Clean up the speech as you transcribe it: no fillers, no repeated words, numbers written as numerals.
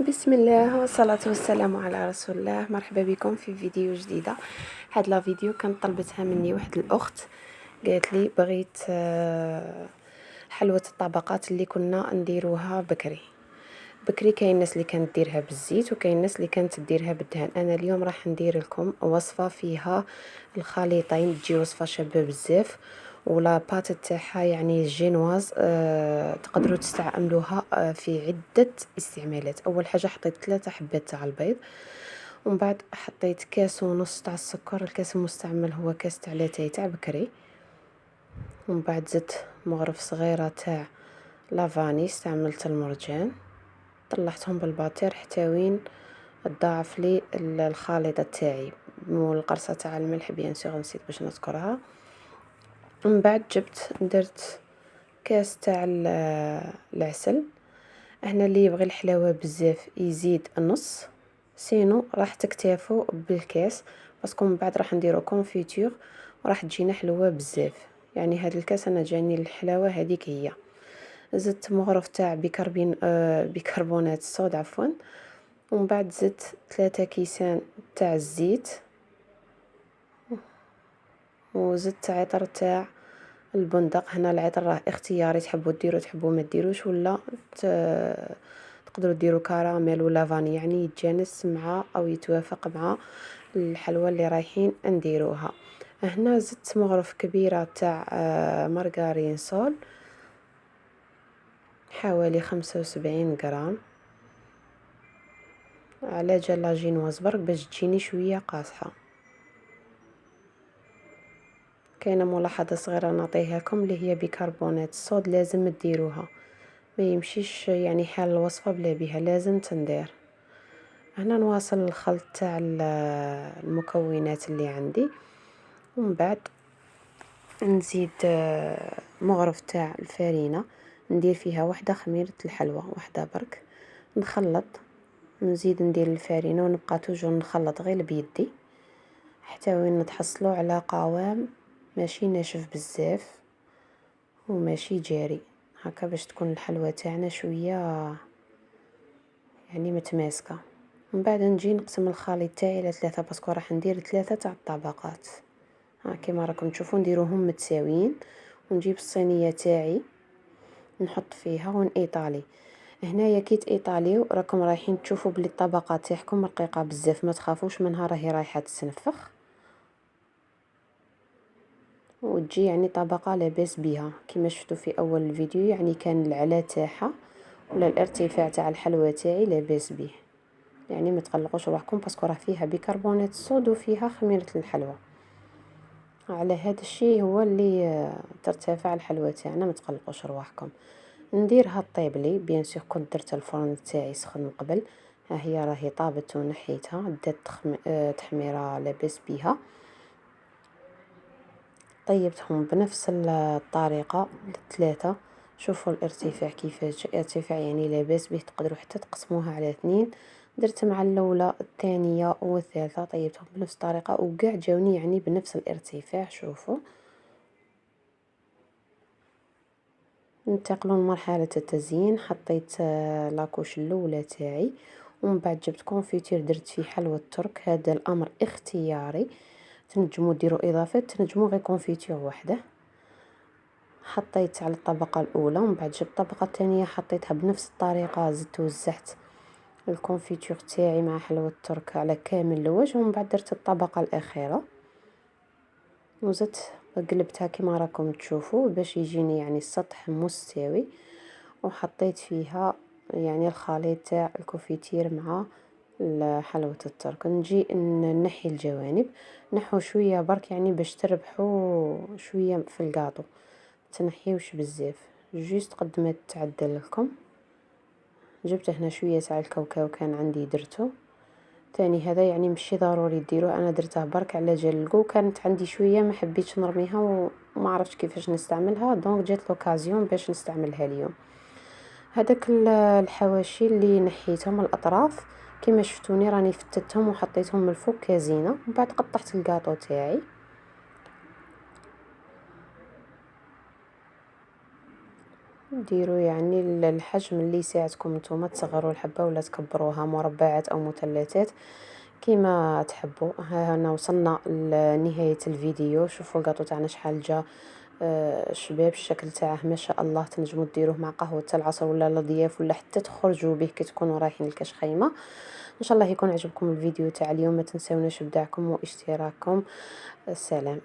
بسم الله والصلاة والسلام على رسول الله. مرحبا بكم في فيديو جديدة. هاد لا فيديو كانت طلبتها مني واحد الاخت، قالت لي بغيت حلوة الطبقات اللي كنا نديروها بكري. كاين الناس اللي كانت ديرها بالزيت وكاين الناس اللي كانت ديرها بالدهن. انا اليوم راح ندير لكم وصفه فيها الخليطين، تجي وصفه شابه بزاف، ولا بات تاعها يعني جينواز. تقدروا تستعملوها في عده استعمالات. اول حاجه حطيت 3 حبات تاع البيض، ومن بعد حطيت كاس ونص تاع السكر. الكاس المستعمل هو كاس تاع لاتاي تاع بكري. ومن بعد زدت مغرف صغيره تاع لافاني، استعملت المرجان، طلعتهم بالباتير حتى وين تضاعف لي الخليطه تاعي، والقرصه تاع الملح بيان سور نسيت باش نذكرها. من بعد درت كاس تاع العسل. هنا اللي يبغي الحلاوه بزاف يزيد نص، سينو راح تكتفوا بالكاس، باسكو من بعد راح نديرو كونفيتور وراح تجينا حلوه بزاف. يعني هذا الكاس انا جاني الحلاوه هذيك هي. زدت مغرف تاع بيكربونات الصود عفوا. ومن بعد زدت 3 كيسان تاع الزيت، وزدت عطر تاع البندق. هنا العطر راه اختياري، تحبوا ديروا تحبوا ما ديروش، ولا تقدروا ديروا كراميل ولا فاني، يعني يتجانس مع او يتوافق مع الحلوى اللي رايحين نديروها. هنا زدت مغرف كبيره تاع مارغرين سول، حوالي 75 غرام، على جال لاجينواز برك باش تجيني شويه قاصحه. كاينه ملاحظه صغيره نعطيها لكم اللي هي بيكربونات الصود لازم تديروها، ما يمشيش يعني حال الوصفه بلا بها، لازم تندير. هنا نواصل الخلط تاع المكونات اللي عندي، ومن بعد نزيد مغرف تاع الفارينه، ندير فيها وحده خميره الحلوى، وحده برك، نخلط، نزيد ندير الفارينه، ونبقى توجور نخلط غير بيدي حتى وين نتحصلوا على قوام ماشي ناشف بزاف وماشي جاري، هكا باش تكون الحلوى تاعنا شويه يعني متماسكه. من بعد نجي نقسم الخليط تاعي على 3، باسكو راح ندير 3 تاع الطبقات. ها كيما راكم تشوفوا نديروهم متساويين، ونجيب الصينيه تاعي نحط فيها ونيطالي. هنايا كي تيطاليو راكم رايحين تشوفوا بلي الطبقات تاعكم رقيقه بزاف، ما تخافوش منها، راهي رايحه تسنفخ وتجي يعني طبقه لاباس بها كما شفتوا في اول الفيديو. يعني كان العلا تاعها ولا الارتفاع تاع الحلوى تاعي لاباس به، يعني ما تقلقوش روحكم، باسكو راه فيها بيكربونات الصود وفيها خميره الحلوى. على هذا الشيء هو اللي ترتفع الحلوى تاعنا، ما تقلقوش رواحكم. نديرها طيب لي بيان سور، كنت درت الفرن تاعي سخن من قبل. ها هي راهي طابت ونحيتها، دات تحميره لاباس بها. طيبتهم بنفس الطريقه ل3. شوفوا الارتفاع كيفاش، ارتفاع يعني لاباس به، تقدروا حتى تقسموها على 2. درت مع الاولى الثانيه والثالثه، طيبتهم بنفس الطريقه وكاع جاوني يعني بنفس الارتفاع. شوفوا، ننتقلوا لمرحله التزيين. حطيت لاكوش الاولى تاعي، ومن بعد جبت كونفيتير درت فيه حلوى الترك. هذا الامر اختياري، تنجموا ديروا اضافات، تنجموا غير كونفيتير وحده. حطيت على الطبقه الاولى، ومن بعد جبت الطبقه الثانيه حطيتها بنفس الطريقه، زدت وزعت الكونفيتور تاعي مع حلوى الترك على كامل الوجه، ومن بعد درت الطبقه الاخيره وزدت قلبتها كما راكم تشوفوا باش يجيني يعني السطح مستوي. وحطيت فيها يعني الخليط تاع الكونفيتير مع حلوى الترك. نجي نحي الجوانب، نحو شويه برك يعني باش تربحوا شويه في الكاطو، تنحيوش بزاف، جوست قد ما تعدل لكم. جبت هنا شويه تاع الكاوكاو كان عندي درته تاني، هذا يعني ماشي ضروري ديروه، انا درته برك على جال الكو، كانت عندي شويه ما حبيتش نرميها وما عرفتش كيفاش نستعملها، دونك جات لوكازيون باش نستعملها اليوم. هذاك الحواشي اللي نحيتهم الاطراف كما شفتوني راني فتتهم وحطيتهم من الفوق كزينه، ومن بعد قطعت الكاطو تاعي. ديروا يعني الحجم اللي يساعدكم نتوما، تصغروا الحبة ولا تكبروها مربعات او مثلثات كيما تحبوا. ها هنا وصلنا لنهاية الفيديو. شوفوا الكاطو تاعنا شحال جا شباب، الشكل تاعه ما شاء الله. تنجموا ديروه مع قهوة العصر ولا لضياف، ولا حتى تخرجوا به كي تكونوا رايحين لكاش خيمة. ان شاء الله يكون عجبكم الفيديو تاع اليوم. ما تنسوناش بدعمكم واشتراككم. السلام.